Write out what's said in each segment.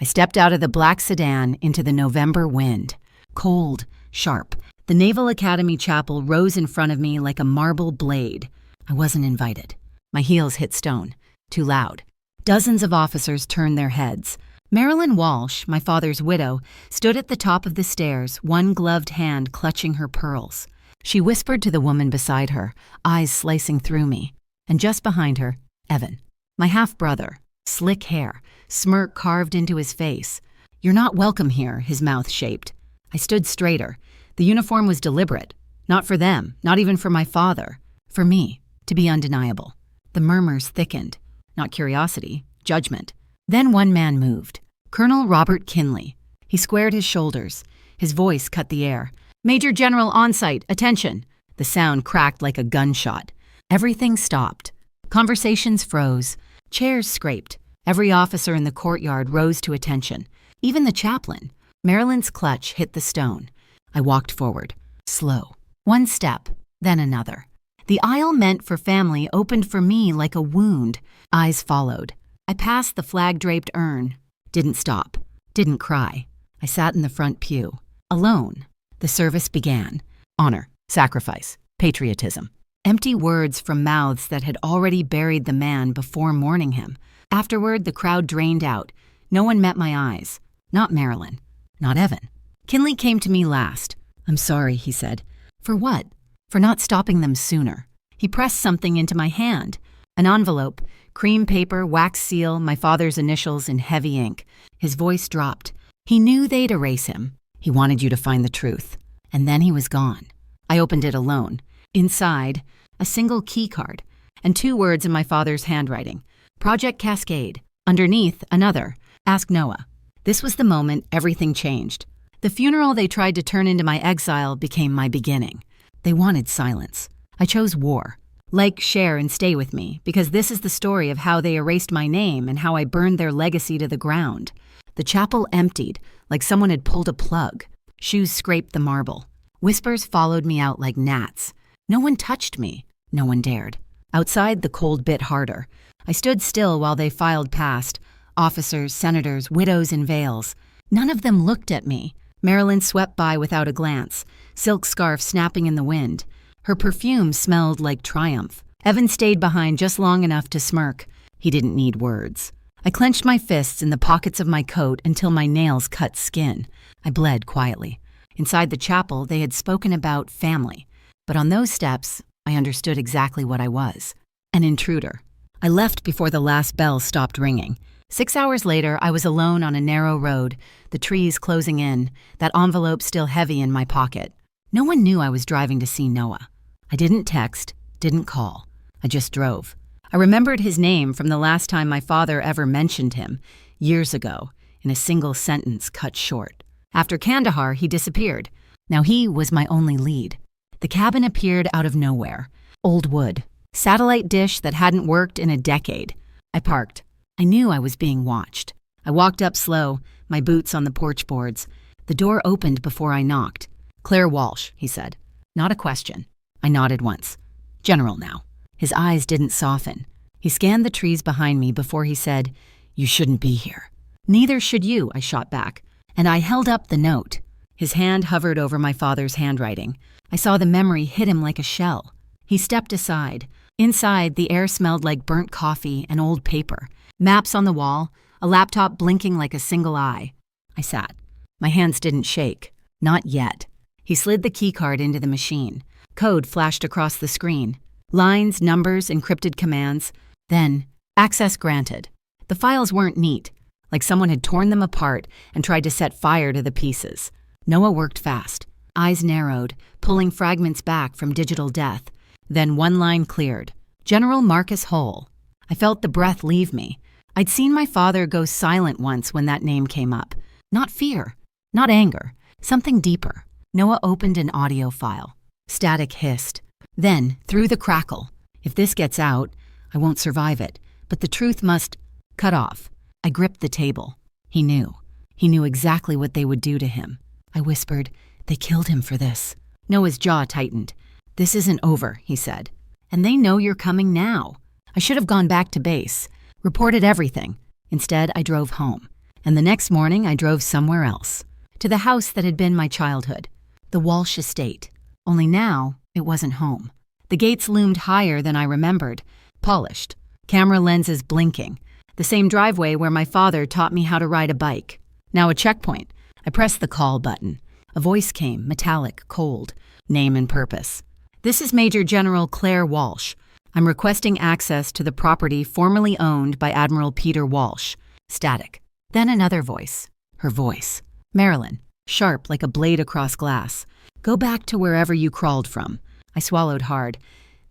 I stepped out of the black sedan into the November wind. Cold, sharp. The Naval Academy chapel rose in front of me like a marble blade. I wasn't invited. My heels hit stone. Too loud. Dozens of officers turned their heads. Marilyn Walsh, my father's widow, stood at the top of the stairs, one gloved hand clutching her pearls. She whispered to the woman beside her, eyes slicing through me. And just behind her, Evan, my half-brother, slick hair, smirk carved into his face. "You're not welcome here," his mouth shaped. I stood straighter. The uniform was deliberate. Not for them, not even for my father. For me, to be undeniable. The murmurs thickened. Not curiosity, judgment. Then one man moved. Colonel Robert Kinley. He squared his shoulders. His voice cut the air. "Major General on site, attention!" The sound cracked like a gunshot. Everything stopped. Conversations froze. Chairs scraped. Every officer in the courtyard rose to attention. Even the chaplain. Marilyn's clutch hit the stone. I walked forward. Slow. One step, then another. The aisle meant for family opened for me like a wound. Eyes followed. I passed the flag-draped urn. Didn't stop. Didn't cry. I sat in the front pew. Alone. The service began. Honor, sacrifice, patriotism. Empty words from mouths that had already buried the man before mourning him. Afterward, the crowd drained out. No one met my eyes. Not Marilyn. Not Evan. Kinley came to me last. "I'm sorry," he said. "For what?" "For not stopping them sooner." He pressed something into my hand. An envelope, cream paper, wax seal, my father's initials in heavy ink. His voice dropped. He knew they'd erase him. He wanted you to find the truth. And then he was gone. I opened it alone. Inside, a single key card, and 2 words in my father's handwriting. Project Cascade. Underneath, another. Ask Noah. This was the moment everything changed. The funeral they tried to turn into my exile became my beginning. They wanted silence. I chose war. Like, share, and stay with me, because this is the story of how they erased my name and how I burned their legacy to the ground. The chapel emptied, like someone had pulled a plug. Shoes scraped the marble. Whispers followed me out like gnats. No one touched me. No one dared. Outside, the cold bit harder. I stood still while they filed past. Officers, senators, widows in veils. None of them looked at me. Marilyn swept by without a glance, silk scarf snapping in the wind. Her perfume smelled like triumph. Evan stayed behind just long enough to smirk. He didn't need words. I clenched my fists in the pockets of my coat until my nails cut skin. I bled quietly. Inside the chapel, they had spoken about family. But on those steps, I understood exactly what I was. An intruder. I left before the last bell stopped ringing. 6 hours later, I was alone on a narrow road, the trees closing in, that envelope still heavy in my pocket. No one knew I was driving to see Noah. I didn't text, didn't call. I just drove. I remembered his name from the last time my father ever mentioned him, years ago, in a single sentence cut short. After Kandahar, he disappeared. Now he was my only lead. The cabin appeared out of nowhere. Old wood. Satellite dish that hadn't worked in a decade. I parked. I knew I was being watched. I walked up slow, my boots on the porch boards. The door opened before I knocked. "Claire Walsh," he said. Not a question. I nodded once. "General now." His eyes didn't soften. He scanned the trees behind me before he said, "You shouldn't be here." "Neither should you," I shot back. And I held up the note. His hand hovered over my father's handwriting. I saw the memory hit him like a shell. He stepped aside. Inside, the air smelled like burnt coffee and old paper. Maps on the wall, a laptop blinking like a single eye. I sat. My hands didn't shake. Not yet. He slid the keycard into the machine. Code flashed across the screen. Lines, numbers, encrypted commands. Then, access granted. The files weren't neat, like someone had torn them apart and tried to set fire to the pieces. Noah worked fast. Eyes narrowed, pulling fragments back from digital death. Then one line cleared. General Marcus Hull. I felt the breath leave me. I'd seen my father go silent once when that name came up. Not fear, not anger, something deeper. Noah opened an audio file. Static hissed. Then, through the crackle. If this gets out, I won't survive it. But the truth must cut off. I gripped the table. He knew. He knew exactly what they would do to him. I whispered, "They killed him for this." Noah's jaw tightened. "This isn't over," he said. "And they know you're coming now." I should have gone back to base, reported everything. Instead, I drove home. And the next morning I drove somewhere else, to the house that had been my childhood, the Walsh estate. Only now it wasn't home. The gates loomed higher than I remembered, polished, camera lenses blinking, the same driveway where my father taught me how to ride a bike. Now a checkpoint. I pressed the call button. A voice came, metallic, cold, name and purpose. This is Major General Claire Walsh. I'm requesting access to the property formerly owned by Admiral Peter Walsh. Static. Then another voice. Her voice. Marilyn. Sharp like a blade across glass. Go back to wherever you crawled from. I swallowed hard.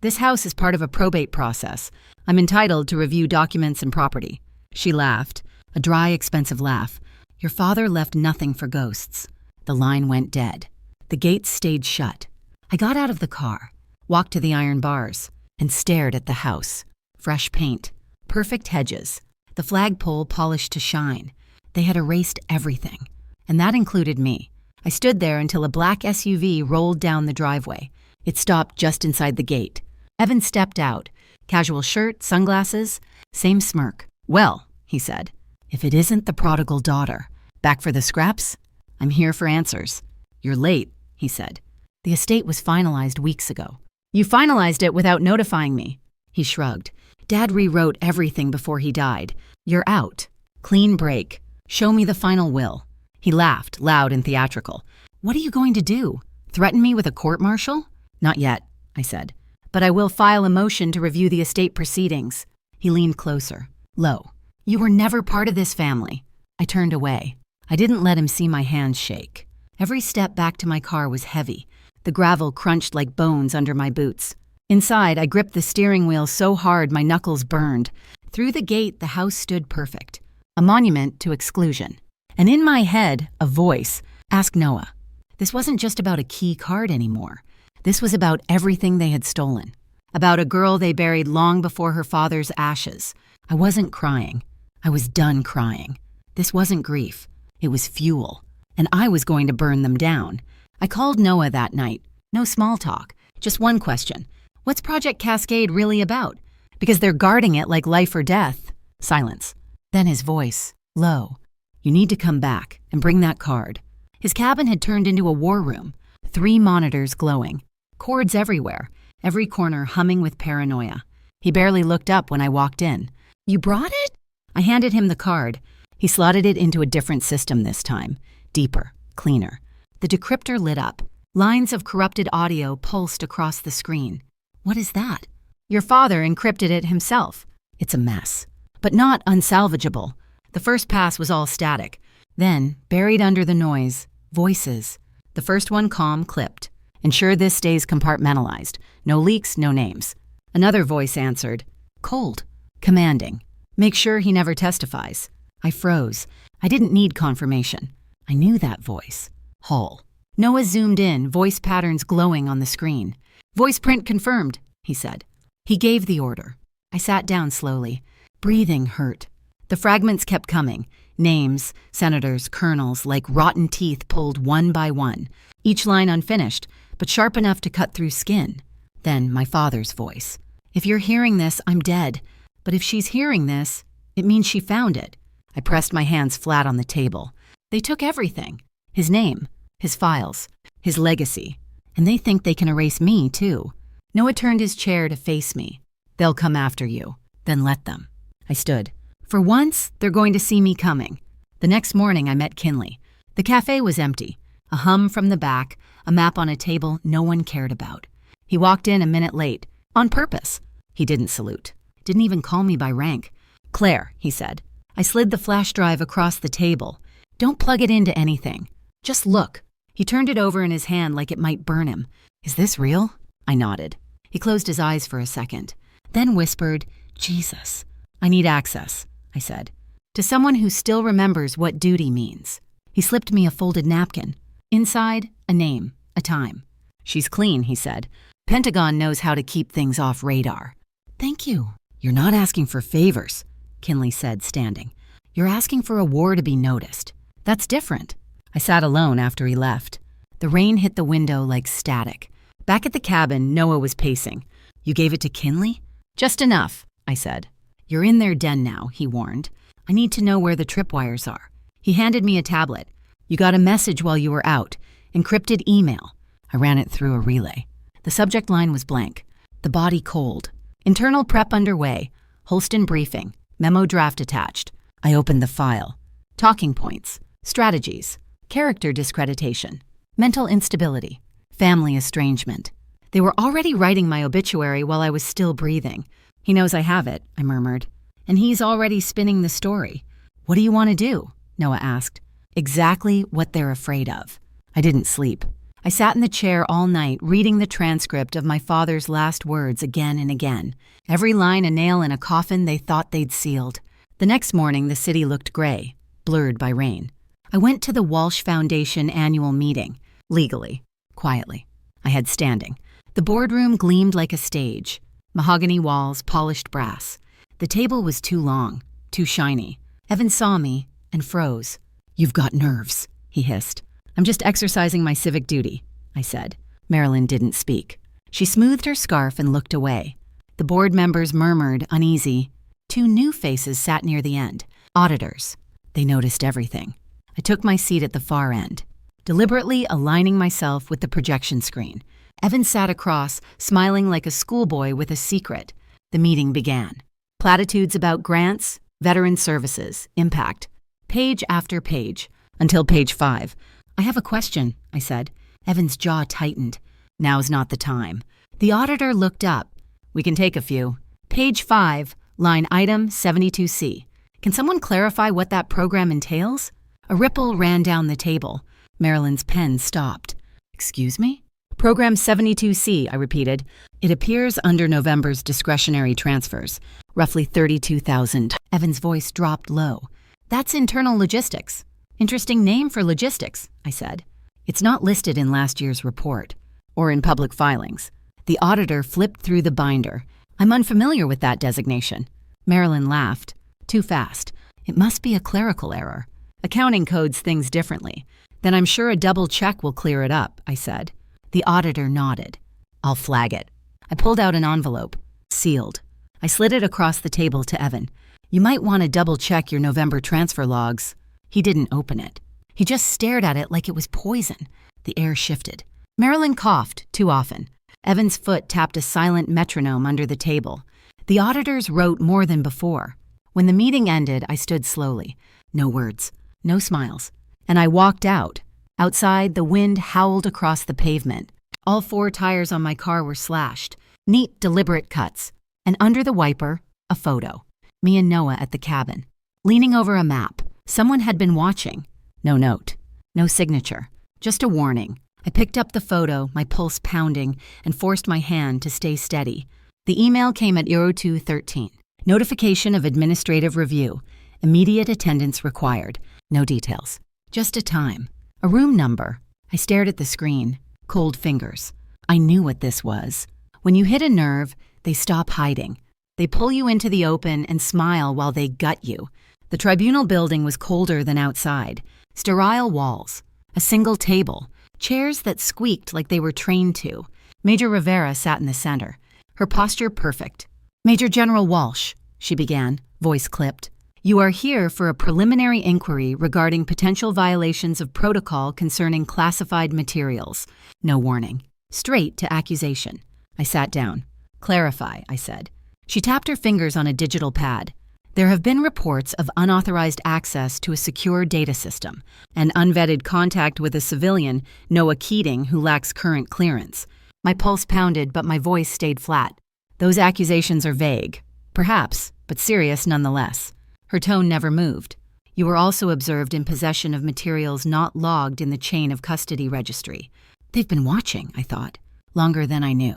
This house is part of a probate process. I'm entitled to review documents and property. She laughed. A dry, expensive laugh. Your father left nothing for ghosts. The line went dead. The gates stayed shut. I got out of the car, walked to the iron bars, and stared at the house. Fresh paint, perfect hedges, the flagpole polished to shine. They had erased everything, and that included me. I stood there until a black SUV rolled down the driveway. It stopped just inside the gate. Evan stepped out, casual shirt, sunglasses, same smirk. Well, he said, if it isn't the prodigal daughter. Back for the scraps? I'm here for answers. You're late, he said. The estate was finalized weeks ago. You finalized it without notifying me. He shrugged. Dad rewrote everything before he died. You're out. Clean break. Show me the final will. He laughed, loud and theatrical. What are you going to do? Threaten me with a court-martial? Not yet, I said. But I will file a motion to review the estate proceedings. He leaned closer. Low. You were never part of this family. I turned away. I didn't let him see my hands shake. Every step back to my car was heavy. The gravel crunched like bones under my boots. Inside, I gripped the steering wheel so hard my knuckles burned. Through the gate, the house stood perfect. A monument to exclusion. And in my head, a voice, ask Noah. This wasn't just about a key card anymore. This was about everything they had stolen. About a girl they buried long before her father's ashes. I wasn't crying. I was done crying. This wasn't grief. It was fuel. And I was going to burn them down. I called Noah that night. No small talk. Just one question. What's Project Cascade really about? Because they're guarding it like life or death. Silence. Then his voice, low. You need to come back and bring that card. His cabin had turned into a war room. 3 monitors glowing. Cords everywhere. Every corner humming with paranoia. He barely looked up when I walked in. You brought it? I handed him the card. He slotted it into a different system this time. Deeper, cleaner. The decryptor lit up. Lines of corrupted audio pulsed across the screen. What is that? Your father encrypted it himself. It's a mess, but not unsalvageable. The first pass was all static. Then, buried under the noise, voices. The first one calm, clipped. Ensure this stays compartmentalized. No leaks, no names. Another voice answered. Cold. Commanding. Make sure he never testifies. I froze. I didn't need confirmation. I knew that voice. Hull. Noah zoomed in, voice patterns glowing on the screen. Voice print confirmed, he said. He gave the order. I sat down slowly. Breathing hurt. The fragments kept coming. Names, senators, colonels, like rotten teeth pulled one by one. Each line unfinished, but sharp enough to cut through skin. Then my father's voice. If you're hearing this, I'm dead. But if she's hearing this, it means she found it. I pressed my hands flat on the table. They took everything. His name, his files, his legacy. And they think they can erase me, too. Noah turned his chair to face me. They'll come after you. Then let them. I stood. For once, they're going to see me coming. The next morning, I met Kinley. The cafe was empty. A hum from the back, a map on a table no one cared about. He walked in a minute late. On purpose. He didn't salute. Didn't even call me by rank. Claire, he said. I slid the flash drive across the table. Don't plug it into anything. Just look. He turned it over in his hand like it might burn him. Is this real? I nodded. He closed his eyes for a second, then whispered, Jesus. I need access, I said, to someone who still remembers what duty means. He slipped me a folded napkin. Inside, a name, a time. She's clean, he said. Pentagon knows how to keep things off radar. Thank you. You're not asking for favors, Kinley said, standing. You're asking for a war to be noticed. That's different. I sat alone after he left. The rain hit the window like static. Back at the cabin, Noah was pacing. You gave it to Kinley? Just enough, I said. You're in their den now, he warned. I need to know where the tripwires are. He handed me a tablet. "You got a message while you were out. Encrypted email." I ran it through a relay. The subject line was blank. The body cold. "Internal prep underway. Holston briefing. Memo draft attached." I opened the file. Talking points. Strategies. Character discreditation. Mental instability. Family estrangement. They were already writing my obituary while I was still breathing. "He knows I have it," I murmured. "And he's already spinning the story." "What do you want to do?" Noah asked. "Exactly what they're afraid of." I didn't sleep. I sat in the chair all night reading the transcript of my father's last words again and again. Every line a nail in a coffin they thought they'd sealed. The next morning, the city looked gray, blurred by rain. I went to the Walsh Foundation annual meeting, legally, quietly. I had standing. The boardroom gleamed like a stage. Mahogany walls, polished brass. The table was too long, too shiny. Evan saw me and froze. "You've got nerves," he hissed. "I'm just exercising my civic duty," I said. Marilyn didn't speak. She smoothed her scarf and looked away. The board members murmured, uneasy. 2 new faces sat near the end. Auditors. They noticed everything. I took my seat at the far end, deliberately aligning myself with the projection screen. Evan sat across, smiling like a schoolboy with a secret. The meeting began. Platitudes about grants, veteran services, impact. Page after page, until page 5. "I have a question," I said. Evan's jaw tightened. "Now's not the time." The auditor looked up. "We can take a few. Page 5, line item 72C. Can someone clarify what that program entails?" A ripple ran down the table. Marilyn's pen stopped. "Excuse me?" "Program 72C, I repeated. "It appears under November's discretionary transfers. Roughly 32,000. Evan's voice dropped low. "That's internal logistics." "Interesting name for logistics," I said. "It's not listed in last year's report, or in public filings." The auditor flipped through the binder. "I'm unfamiliar with that designation." Marilyn laughed. "Too fast. It must be a clerical error. Accounting codes things differently. Then I'm sure a double check will clear it up," I said. The auditor nodded. "I'll flag it." I pulled out an envelope. Sealed. I slid it across the table to Evan. "You might want to double check your November transfer logs." He didn't open it. He just stared at it like it was poison. The air shifted. Marilyn coughed, too often. Evan's foot tapped a silent metronome under the table. The auditors wrote more than before. When the meeting ended, I stood slowly. No words, no smiles. And I walked out. Outside, the wind howled across the pavement. All 4 tires on my car were slashed. Neat, deliberate cuts. And under the wiper, a photo. Me and Noah at the cabin. Leaning over a map. Someone had been watching. No note. No signature. Just a warning. I picked up the photo, my pulse pounding, and forced my hand to stay steady. The email came at 02:13. Notification of administrative review. Immediate attendance required. No details. Just a time. A room number. I stared at the screen. Cold fingers. I knew what this was. When you hit a nerve, they stop hiding. They pull you into the open and smile while they gut you. The tribunal building was colder than outside. Sterile walls. A single table. Chairs that squeaked like they were trained to. Major Rivera sat in the center. Her posture perfect. "Major General Walsh," she began, voice clipped. "You are here for a preliminary inquiry regarding potential violations of protocol concerning classified materials." No warning. Straight to accusation. I sat down. "Clarify," I said. She tapped her fingers on a digital pad. "There have been reports of unauthorized access to a secure data system, and unvetted contact with a civilian, Noah Keating, who lacks current clearance." My pulse pounded, but my voice stayed flat. "Those accusations are vague. Perhaps, but serious nonetheless." Her tone never moved. "You were also observed in possession of materials not logged in the chain of custody registry." They've been watching, I thought, longer than I knew.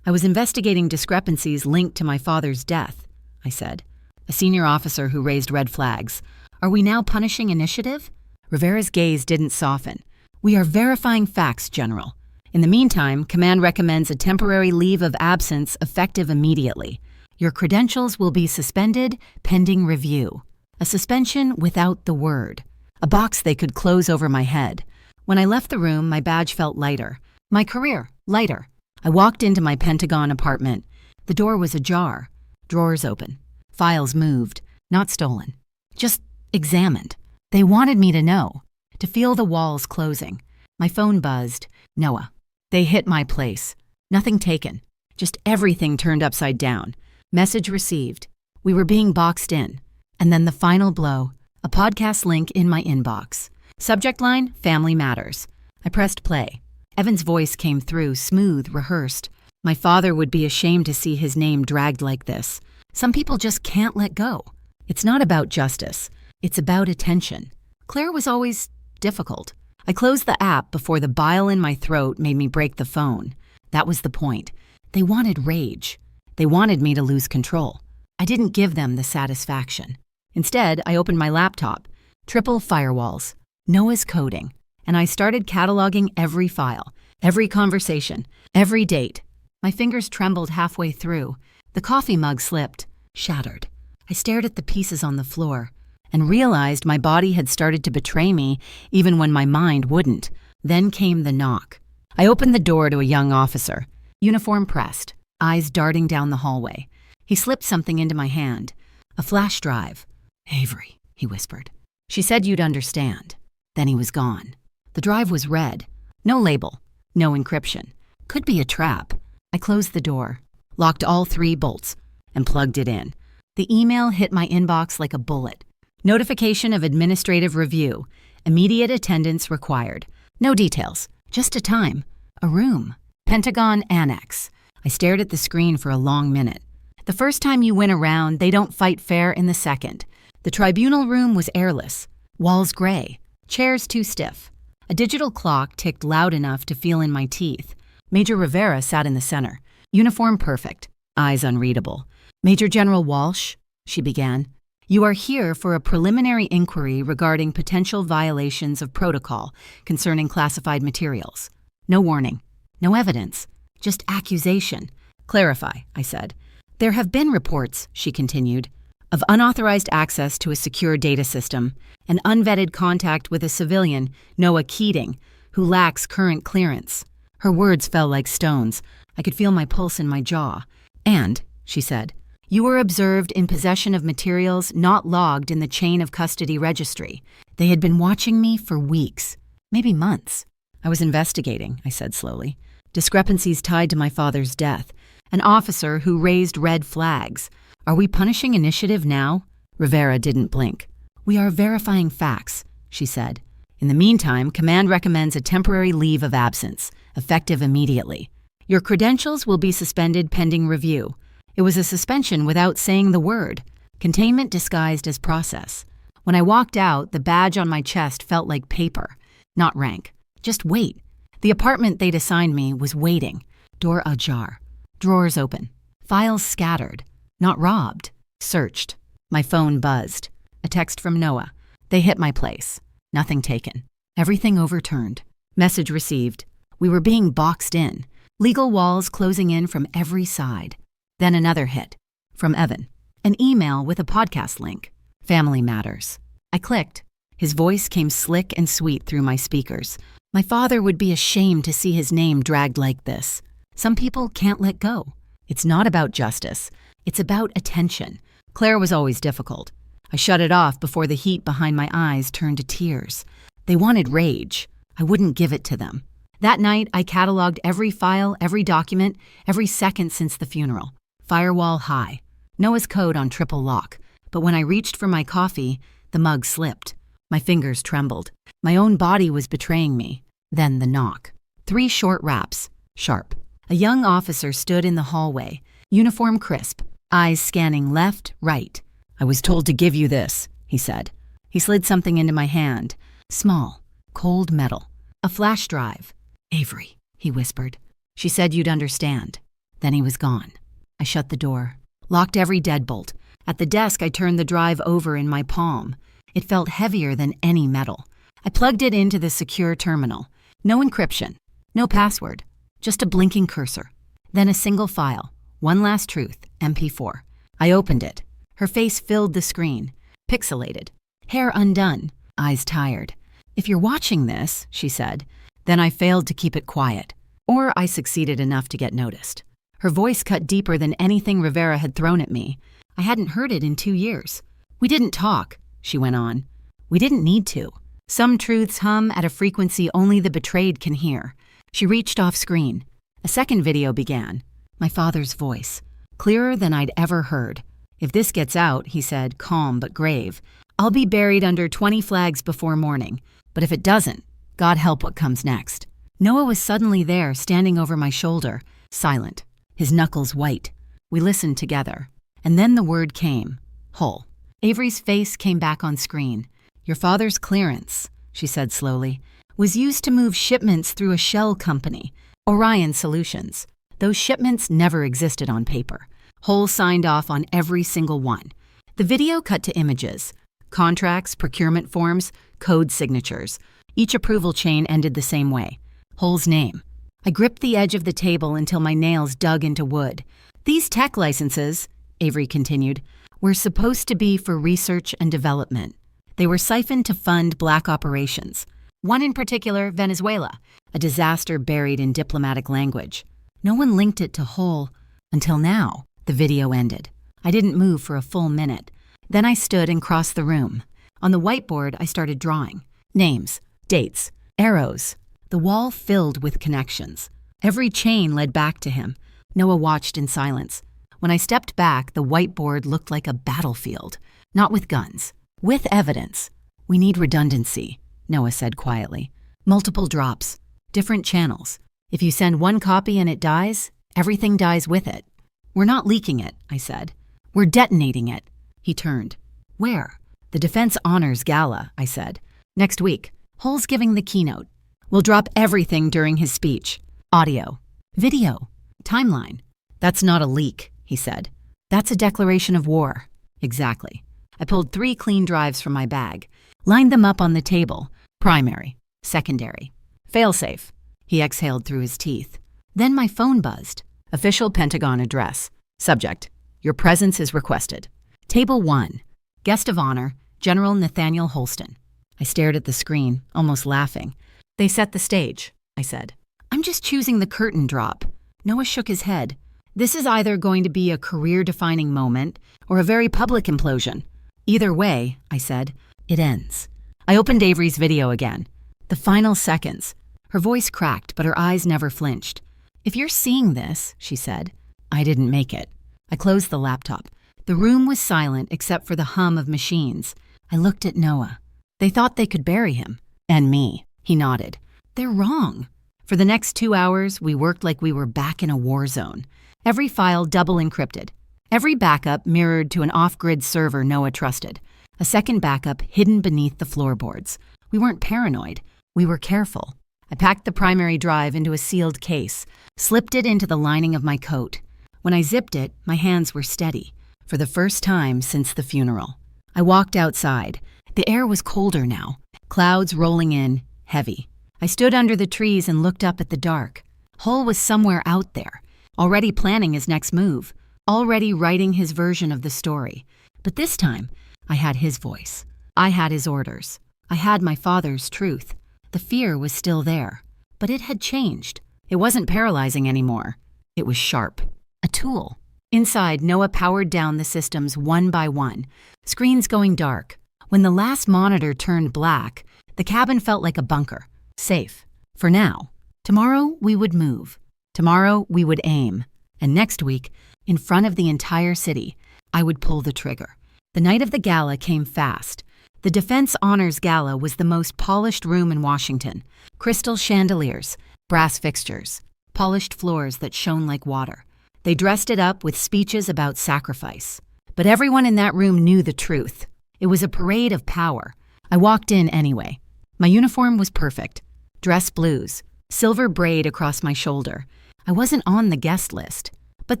"I was investigating discrepancies linked to my father's death," I said. A senior officer who raised red flags. "Are we now punishing initiative?" Rivera's gaze didn't soften. "We are verifying facts, General. In the meantime, Command recommends a temporary leave of absence effective immediately. Your credentials will be suspended pending review." A suspension without the word. A box they could close over my head. When I left the room, my badge felt lighter. My career, lighter. I walked into my Pentagon apartment. The door was ajar. Drawers open. Files moved. Not stolen. Just examined. They wanted me to know, to feel the walls closing. My phone buzzed. Noah. They hit my place. Nothing taken. Just everything turned upside down. Message received. We were being boxed in. And then the final blow, a podcast link in my inbox. Subject line, Family Matters. I pressed play. Evan's voice came through, smooth, rehearsed. My father would be ashamed to see his name dragged like this. Some people just can't let go. It's not about justice. It's about attention. Claire was always difficult. I closed the app before the bile in my throat made me break the phone. That was the point. They wanted rage. They wanted me to lose control. I didn't give them the satisfaction. Instead, I opened my laptop. Triple firewalls. Noah's coding. And I started cataloging every file, every conversation, every date. My fingers trembled halfway through. The coffee mug slipped, shattered. I stared at the pieces on the floor and realized my body had started to betray me even when my mind wouldn't. Then came the knock. I opened the door to a young officer, uniform pressed, eyes darting down the hallway. He slipped something into my hand, a flash drive. "Avery," he whispered. "She said you'd understand." Then he was gone. The drive was red. No label, no encryption. Could be a trap. I closed the door, locked all 3 bolts, and plugged it in. The email hit my inbox like a bullet. Notification of administrative review. Immediate attendance required. No details, just a time, a room. Pentagon Annex. I stared at the screen for a long minute. The first time you win a round, they don't fight fair in the second. The tribunal room was airless. Walls gray. Chairs too stiff. A digital clock ticked loud enough to feel in my teeth. Major Rivera sat in the center. Uniform perfect. Eyes unreadable. "Major General Walsh," she began, "you are here for a preliminary inquiry regarding potential violations of protocol concerning classified materials. No warning. No evidence. Just accusation. Clarify," I said. "There have been reports," she continued, "of unauthorized access to a secure data system and unvetted contact with a civilian, Noah Keating, who lacks current clearance." Her words fell like stones. I could feel my pulse in my jaw. "And," she said, "you were observed in possession of materials not logged in the chain of custody registry. They had been watching me for weeks, maybe months." "I was investigating," I said slowly. "Discrepancies tied to my father's death. An officer who raised red flags. Are we punishing initiative now?" Rivera didn't blink. "We are verifying facts," she said. "In the meantime, Command recommends a temporary leave of absence, effective immediately. Your credentials will be suspended pending review." It was a suspension without saying the word. Containment disguised as process. When I walked out, the badge on my chest felt like paper. Not rank. Just weight. The apartment they'd assigned me was waiting. Door ajar. Drawers open. Files scattered. Not robbed. Searched. My phone buzzed. A text from Noah. "They hit my place. Nothing taken. Everything overturned. Message received. We were being boxed in. Legal walls closing in from every side." Then another hit. From Evan. An email with a podcast link. Family Matters. I clicked. His voice came slick and sweet through my speakers. My father would be ashamed to see his name dragged like this. Some people can't let go. It's not about justice. It's about attention. Claire was always difficult. I shut it off before the heat behind my eyes turned to tears. They wanted rage. I wouldn't give it to them. That night, I cataloged every file, every document, every second since the funeral. Firewall high. Noah's code on triple lock. But when I reached for my coffee, the mug slipped. My fingers trembled. My own body was betraying me. Then the knock. 3 short raps. Sharp. A young officer stood in the hallway. Uniform crisp. Eyes scanning left, right. "I was told to give you this," he said. He slid something into my hand. Small. Cold metal. A flash drive. "Avery," he whispered. "She said you'd understand." Then he was gone. I shut the door. Locked every deadbolt. At the desk, I turned the drive over in my palm. It felt heavier than any metal. I plugged it into the secure terminal. No encryption. No password. Just a blinking cursor. Then a single file. One Last Truth, MP4. I opened it. Her face filled the screen. Pixelated. Hair undone. Eyes tired. "If you're watching this," she said, "then I failed to keep it quiet. Or I succeeded enough to get noticed." Her voice cut deeper than anything Rivera had thrown at me. I hadn't heard it in 2 years. "We didn't talk," she went on. We didn't need to. Some truths hum at a frequency only the betrayed can hear. She reached off screen. A second video began. My father's voice, clearer than I'd ever heard. If this gets out, he said, calm but grave, I'll be buried under 20 flags before morning. But if it doesn't, God help what comes next. Noah was suddenly there, standing over my shoulder, silent, his knuckles white. We listened together. And then the word came. Hull. Avery's face came back on screen. Your father's clearance, she said slowly, was used to move shipments through a shell company, Orion Solutions. Those shipments never existed on paper. Hull signed off on every single one. The video cut to images, contracts, procurement forms, code signatures. Each approval chain ended the same way. Hull's name. I gripped the edge of the table until my nails dug into wood. These tech licenses, Avery continued, were supposed to be for research and development. They were siphoned to fund black operations. One in particular, Venezuela, a disaster buried in diplomatic language. No one linked it to Hull until now. The video ended. I didn't move for a full minute. Then I stood and crossed the room. On the whiteboard, I started drawing. Names, dates, arrows. The wall filled with connections. Every chain led back to him. Noah watched in silence. When I stepped back, the whiteboard looked like a battlefield. Not with guns, with evidence. We need redundancy, Noah said quietly. Multiple drops, different channels. If you send one copy and it dies, everything dies with it. We're not leaking it, I said. We're detonating it. He turned. Where? The Defense Honors Gala, I said. Next week. Hull's giving the keynote. We'll drop everything during his speech. Audio. Video. Timeline. That's not a leak, he said. That's a declaration of war. Exactly. I pulled 3 clean drives from my bag, lined them up on the table. Primary. Secondary. Failsafe. He exhaled through his teeth. Then my phone buzzed. Official Pentagon address. Subject. Your presence is requested. Table 1. Guest of honor, General Nathaniel Holston. I stared at the screen, almost laughing. They set the stage, I said. I'm just choosing the curtain drop. Noah shook his head. This is either going to be a career-defining moment or a very public implosion. Either way, I said, it ends. I opened Avery's video again. The final seconds. Her voice cracked, but her eyes never flinched. If you're seeing this, she said, I didn't make it. I closed the laptop. The room was silent except for the hum of machines. I looked at Noah. They thought they could bury him. And me. He nodded. They're wrong. For the next 2 hours, we worked like we were back in a war zone. Every file double encrypted. Every backup mirrored to an off-grid server Noah trusted. A second backup hidden beneath the floorboards. We weren't paranoid. We were careful. I packed the primary drive into a sealed case, slipped it into the lining of my coat. When I zipped it, my hands were steady, for the first time since the funeral. I walked outside. The air was colder now, clouds rolling in, heavy. I stood under the trees and looked up at the dark. Hull was somewhere out there, already planning his next move, already writing his version of the story. But this time, I had his voice. I had his orders. I had my father's truth. The fear was still there, but it had changed. It wasn't paralyzing anymore. It was sharp. A tool. Inside, Noah powered down the systems one by one, screens going dark. When the last monitor turned black, the cabin felt like a bunker. Safe. For now. Tomorrow, we would move. Tomorrow, we would aim. And next week, in front of the entire city, I would pull the trigger. The night of the gala came fast. The Defense Honors Gala was the most polished room in Washington. Crystal chandeliers, brass fixtures, polished floors that shone like water. They dressed it up with speeches about sacrifice. But everyone in that room knew the truth. It was a parade of power. I walked in anyway. My uniform was perfect. Dress blues, silver braid across my shoulder. I wasn't on the guest list. But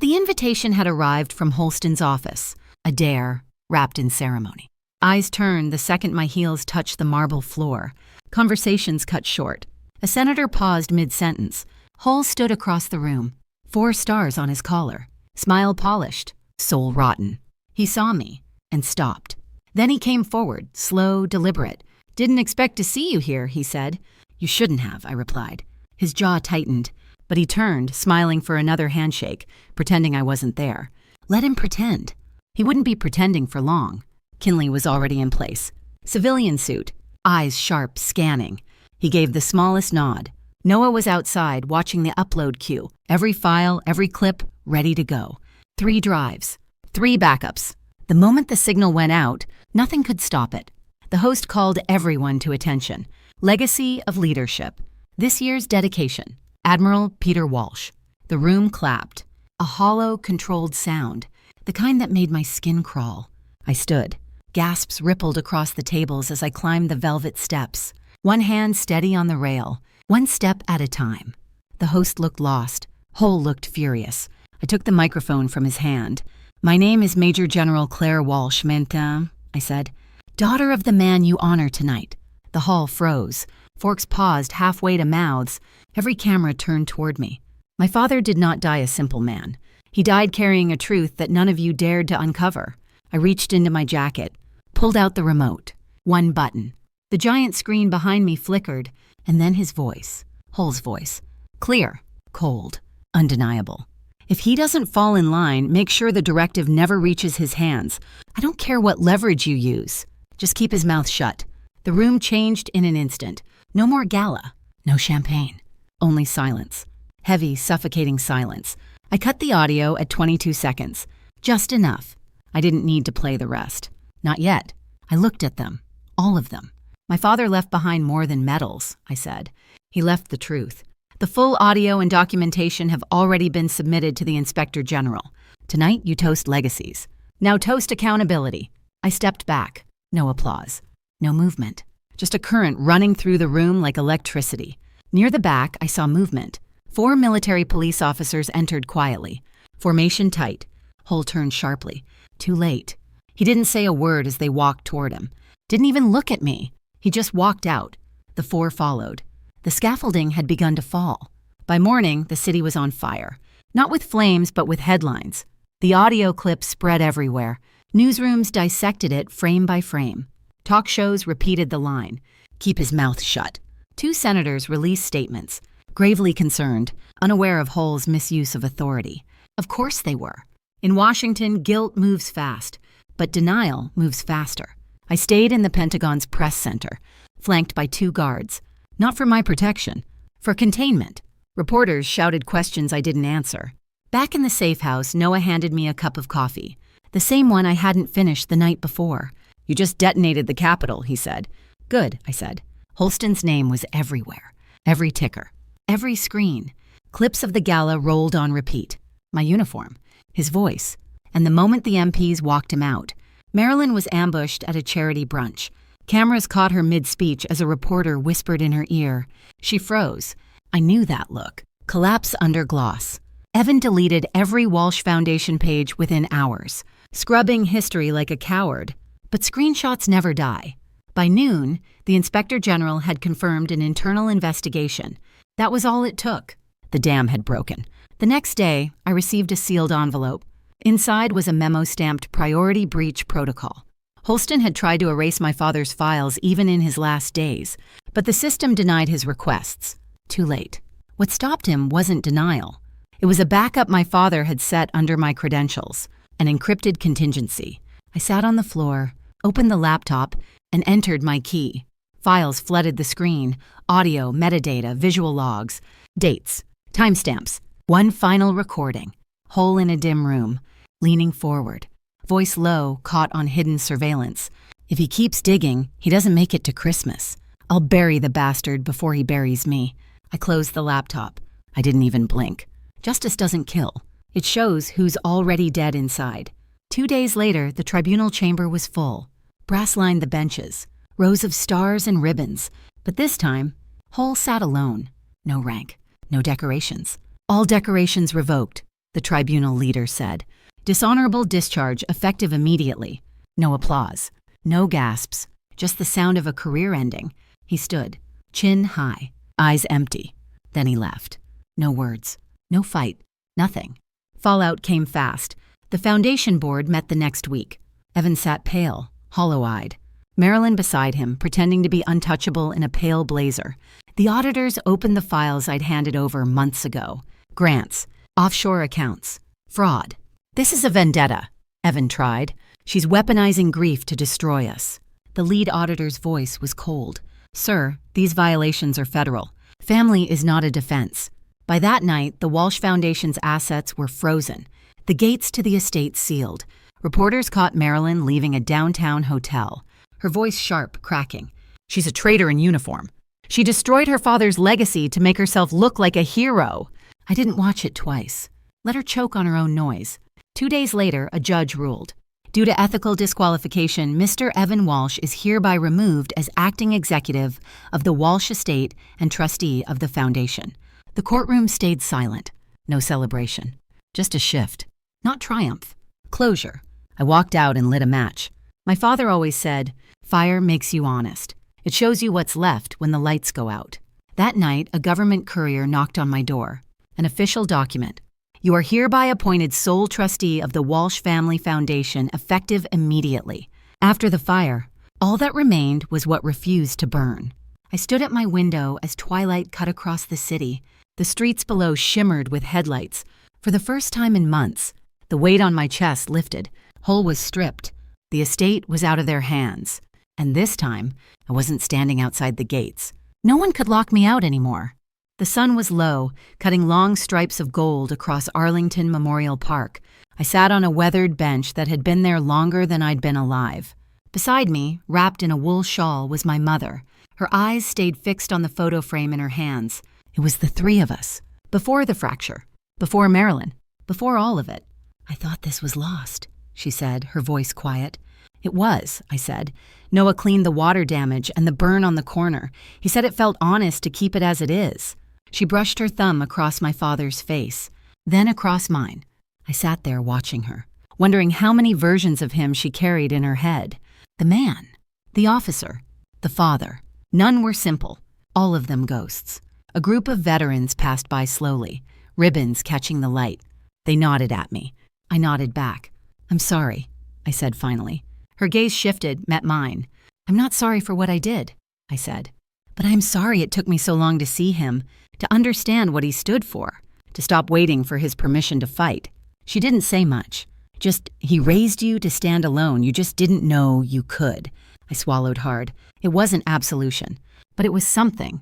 the invitation had arrived from Holston's office, a dare wrapped in ceremony. Eyes turned the second my heels touched the marble floor. Conversations cut short. A senator paused mid-sentence. Hull stood across the room, 4 stars on his collar, smile polished, soul rotten. He saw me and stopped. Then he came forward, slow, deliberate. Didn't expect to see you here, he said. You shouldn't have, I replied. His jaw tightened, but he turned, smiling for another handshake, pretending I wasn't there. Let him pretend. He wouldn't be pretending for long. Kinley was already in place. Civilian suit, eyes sharp, scanning. He gave the smallest nod. Noah was outside, watching the upload queue. Every file, every clip, ready to go. 3 drives, 3 backups. The moment the signal went out, nothing could stop it. The host called everyone to attention. Legacy of leadership. This year's dedication. Admiral Peter Walsh. The room clapped. A hollow, controlled sound, the kind that made my skin crawl. I stood. Gasps rippled across the tables as I climbed the velvet steps. One hand steady on the rail, one step at a time. The host looked lost. Hull looked furious. I took the microphone from his hand. "My name is Major General Claire Walsh, Menta," I said. "Daughter of the man you honor tonight." The hall froze. Forks paused halfway to mouths. Every camera turned toward me. My father did not die a simple man. He died carrying a truth that none of you dared to uncover. I reached into my jacket, pulled out the remote. One button. The giant screen behind me flickered, and then his voice. Hull's voice. Clear, cold, undeniable. "If he doesn't fall in line, make sure the directive never reaches his hands. I don't care what leverage you use. Just keep his mouth shut." The room changed in an instant. No more gala, no champagne, only silence. Heavy, suffocating silence. I cut the audio at 22 seconds. Just enough. I didn't need to play the rest. Not yet. I looked at them. All of them. "My father left behind more than medals," I said. "He left the truth. The full audio and documentation have already been submitted to the Inspector General. Tonight, you toast legacies. Now toast accountability." I stepped back. No applause. No movement. Just a current running through the room like electricity. Near the back, I saw movement. 4 military police officers entered quietly. Formation tight. Hull turned sharply. Too late. He didn't say a word as they walked toward him. Didn't even look at me. He just walked out. The 4 followed. The scaffolding had begun to fall. By morning, the city was on fire. Not with flames, but with headlines. The audio clip spread everywhere. Newsrooms dissected it frame by frame. Talk shows repeated the line, "Keep his mouth shut." 2 senators released statements, gravely concerned, unaware of Hull's misuse of authority. Of course they were. In Washington, guilt moves fast, but denial moves faster. I stayed in the Pentagon's press center, flanked by 2 guards. Not for my protection, for containment. Reporters shouted questions I didn't answer. Back in the safe house, Noah handed me a cup of coffee, the same one I hadn't finished the night before. "You just detonated the Capitol," he said. "Good," I said. Holston's name was everywhere. Every ticker. Every screen. Clips of the gala rolled on repeat. My uniform. His voice. And the moment the MPs walked him out, Marilyn was ambushed at a charity brunch. Cameras caught her mid-speech as a reporter whispered in her ear. She froze. I knew that look. Collapse under gloss. Evan deleted every Walsh Foundation page within hours, scrubbing history like a coward. But screenshots never die. By noon, the Inspector General had confirmed an internal investigation. That was all it took. The dam had broken. The next day, I received a sealed envelope. Inside was a memo stamped Priority Breach Protocol. Holston had tried to erase my father's files even in his last days, but the system denied his requests. Too late. What stopped him wasn't denial. It was a backup my father had set under my credentials, an encrypted contingency. I sat on the floor, opened the laptop, and entered my key. Files flooded the screen, audio, metadata, visual logs, dates, timestamps, one final recording. Hull in a dim room, leaning forward, voice low, caught on hidden surveillance. "If he keeps digging, he doesn't make it to Christmas. I'll bury the bastard before he buries me." I closed the laptop. I didn't even blink. Justice doesn't kill. It shows who's already dead inside. 2 days later, the tribunal chamber was full. Brass lined the benches, rows of stars and ribbons. But this time, Hull sat alone. No rank, no decorations. "All decorations revoked," the tribunal leader said. "Dishonorable discharge effective immediately." No applause, no gasps, just the sound of a career ending. He stood, chin high, eyes empty. Then he left. No words, no fight, nothing. Fallout came fast. The foundation board met the next week. Evan sat pale, hollow-eyed. Marilyn beside him, pretending to be untouchable in a pale blazer. The auditors opened the files I'd handed over months ago. Grants, offshore accounts, fraud. "This is a vendetta," Evan tried. "She's weaponizing grief to destroy us." The lead auditor's voice was cold. "Sir, these violations are federal. Family is not a defense." By that night, the Walsh Foundation's assets were frozen, the gates to the estate sealed. Reporters caught Marilyn leaving a downtown hotel, her voice sharp, cracking. "She's a traitor in uniform. She destroyed her father's legacy to make herself look like a hero." I didn't watch it twice. Let her choke on her own noise. 2 days later, a judge ruled. Due to ethical disqualification, Mr. Evan Walsh is hereby removed as acting executive of the Walsh estate and trustee of the foundation. The courtroom stayed silent. No celebration. Just a shift. Not triumph. Closure. I walked out and lit a match. My father always said, "Fire makes you honest. It shows you what's left when the lights go out." That night, a government courier knocked on my door. An official document. "You are hereby appointed sole trustee of the Walsh Family Foundation, effective immediately." After the fire, all that remained was what refused to burn. I stood at my window as twilight cut across the city. The streets below shimmered with headlights. For the first time in months, the weight on my chest lifted. Hull was stripped. The estate was out of their hands. And this time, I wasn't standing outside the gates. No one could lock me out anymore. The sun was low, cutting long stripes of gold across Arlington Memorial Park. I sat on a weathered bench that had been there longer than I'd been alive. Beside me, wrapped in a wool shawl, was my mother. Her eyes stayed fixed on the photo frame in her hands. It was the three of us. Before the fracture. Before Marilyn. Before all of it. "I thought this was lost," she said, her voice quiet. "It was," I said. "Noah cleaned the water damage and the burn on the corner. He said it felt honest to keep it as it is." She brushed her thumb across my father's face, then across mine. I sat there watching her, wondering how many versions of him she carried in her head. The man, the officer, the father. None were simple, all of them ghosts. A group of veterans passed by slowly, ribbons catching the light. They nodded at me. I nodded back. "I'm sorry," I said finally. Her gaze shifted, met mine. "I'm not sorry for what I did," I said. "But I'm sorry it took me so long to see him, to understand what he stood for, to stop waiting for his permission to fight." She didn't say much. Just, "He raised you to stand alone. You just didn't know you could." I swallowed hard. It wasn't absolution, but it was something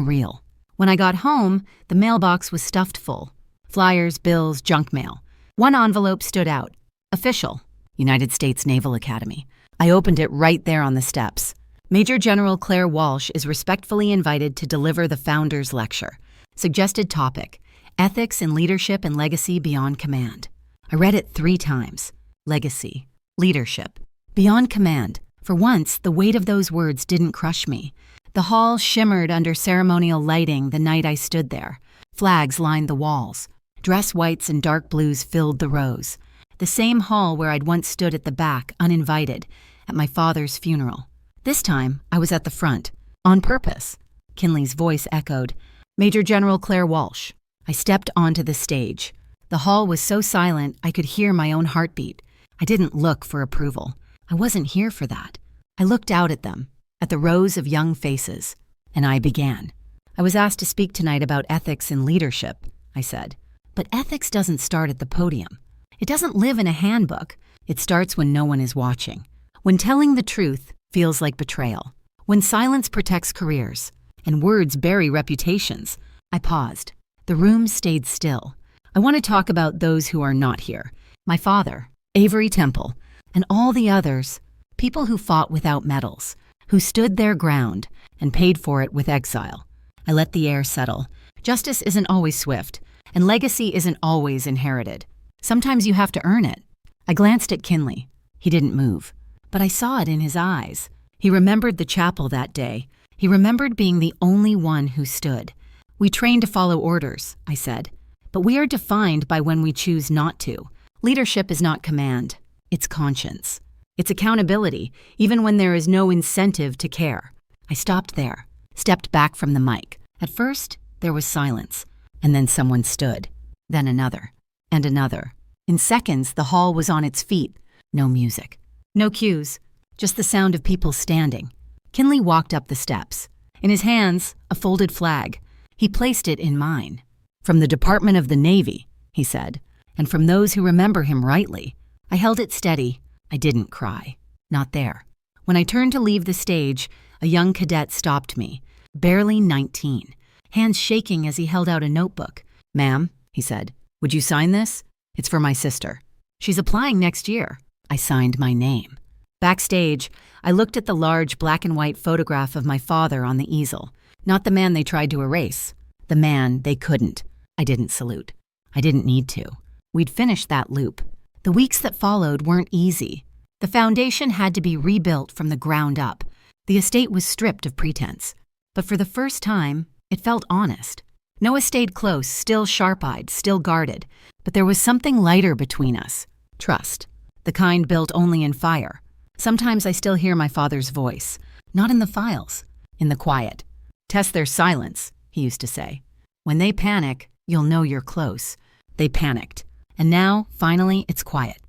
real. When I got home, the mailbox was stuffed full. Flyers, bills, junk mail. One envelope stood out. Official. United States Naval Academy. I opened it right there on the steps. "Major General Claire Walsh is respectfully invited to deliver the Founders Lecture. Suggested topic, Ethics in Leadership and Legacy Beyond Command." I read it 3 times. Legacy. Leadership. Beyond command. For once, the weight of those words didn't crush me. The hall shimmered under ceremonial lighting the night I stood there. Flags lined the walls. Dress whites and dark blues filled the rows. The same hall where I'd once stood at the back, uninvited, at my father's funeral. This time, I was at the front. On purpose. Kinley's voice echoed, "Major General Claire Walsh." I stepped onto the stage. The hall was so silent I could hear my own heartbeat. I didn't look for approval. I wasn't here for that. I looked out at them, at the rows of young faces, and I began. "I was asked to speak tonight about ethics in leadership," I said. "But ethics doesn't start at the podium. It doesn't live in a handbook. It starts when no one is watching. When telling the truth feels like betrayal. When silence protects careers, and words bury reputations." I paused. The room stayed still. "I want to talk about those who are not here. My father, Avery Temple, and all the others, people who fought without medals, who stood their ground and paid for it with exile." I let the air settle. Justice isn't always swift, and legacy isn't always inherited. Sometimes you have to earn it. I glanced at Kinley. He didn't move, but I saw it in his eyes. He remembered the chapel that day. He remembered being the only one who stood. "We train to follow orders," I said, "but we are defined by when we choose not to. Leadership is not command. It's conscience. It's accountability, even when there is no incentive to care." I stopped there, stepped back from the mic. At first, there was silence, and then someone stood, then another, and another. In seconds, the hall was on its feet. No music, no cues, just the sound of people standing. Kinley walked up the steps. In his hands, a folded flag. He placed it in mine. "From the Department of the Navy," he said, "and from those who remember him rightly." I held it steady. I didn't cry. Not there. When I turned to leave the stage, a young cadet stopped me, barely 19, hands shaking as he held out a notebook. "Ma'am," he said, "would you sign this? It's for my sister. She's applying next year." I signed my name. Backstage, I looked at the large black and white photograph of my father on the easel. Not the man they tried to erase. The man they couldn't. I didn't salute. I didn't need to. We'd finished that loop. The weeks that followed weren't easy. The foundation had to be rebuilt from the ground up. The estate was stripped of pretense. But for the first time, it felt honest. Noah stayed close, still sharp-eyed, still guarded. But there was something lighter between us. Trust. The kind built only in fire. Sometimes I still hear my father's voice. Not in the files. In the quiet. "Test their silence," he used to say. "When they panic, you'll know you're close." They panicked. And now, finally, it's quiet.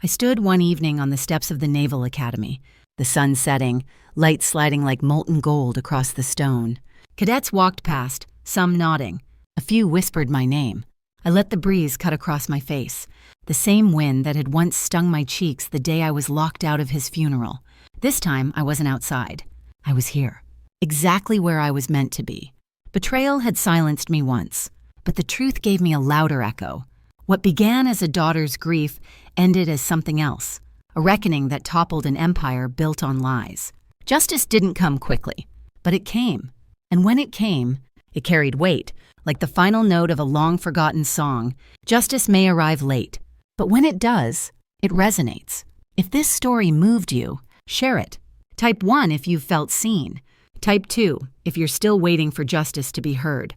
I stood one evening on the steps of the Naval Academy. The sun setting, light sliding like molten gold across the stone. Cadets walked past, some nodding. A few whispered my name. I let the breeze cut across my face. The same wind that had once stung my cheeks the day I was locked out of his funeral. This time, I wasn't outside. I was here. Exactly where I was meant to be. Betrayal had silenced me once, but the truth gave me a louder echo. What began as a daughter's grief ended as something else, a reckoning that toppled an empire built on lies. Justice didn't come quickly, but it came. And when it came, it carried weight, like the final note of a long-forgotten song. Justice may arrive late, but when it does, it resonates. If this story moved you, share it. Type 1 if you've felt seen. Type 2 if you're still waiting for justice to be heard.